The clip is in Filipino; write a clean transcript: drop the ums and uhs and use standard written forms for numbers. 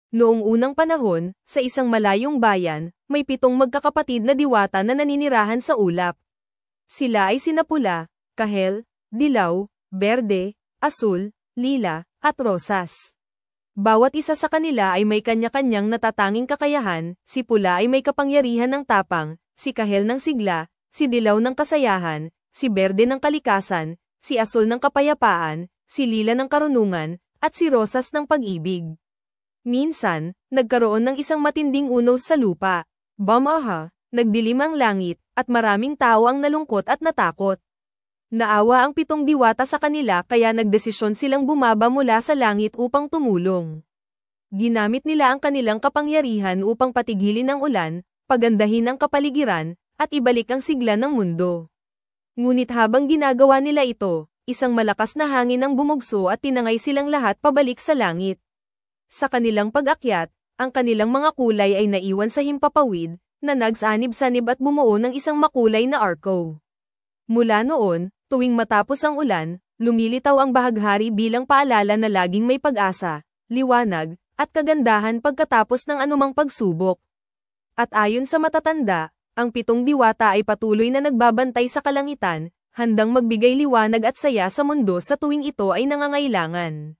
Noong unang panahon, sa isang malayong bayan, may 7 magkakapatid na diwata na naninirahan sa ulap. Sila ay sina Pula, Kahel, Dilaw, Berde, Asul, Lila, at Rosas. Bawat isa sa kanila ay may kanya-kanyang natatanging kakayahan, si Pula ay may kapangyarihan ng tapang, si Kahel ng sigla, si Dilaw ng kasayahan, si Berde ng kalikasan, si Asul ng kapayapaan, si Lila ng karunungan, at si Rosas ng pag-ibig. Minsan, nagkaroon ng isang matinding unos sa lupa. Bamaha, nagdilim ang langit, at maraming tao ang nalungkot at natakot. Naawa ang 7 diwata sa kanila kaya nagdesisyon silang bumaba mula sa langit upang tumulong. Ginamit nila ang kanilang kapangyarihan upang patigilin ang ulan, pagandahin ang kapaligiran, at ibalik ang sigla ng mundo. Ngunit habang ginagawa nila ito, isang malakas na hangin ang bumugso at tinangay silang lahat pabalik sa langit. Sa kanilang pag-akyat, ang kanilang mga kulay ay naiwan sa himpapawid, na nagsanib-sanib at bumuo ng isang makulay na arco. Mula noon, tuwing matapos ang ulan, lumilitaw ang bahaghari bilang paalala na laging may pag-asa, liwanag, at kagandahan pagkatapos ng anumang pagsubok. At ayon sa matatanda, ang 7 diwata ay patuloy na nagbabantay sa kalangitan, handang magbigay liwanag at saya sa mundo sa tuwing ito ay nangangailangan.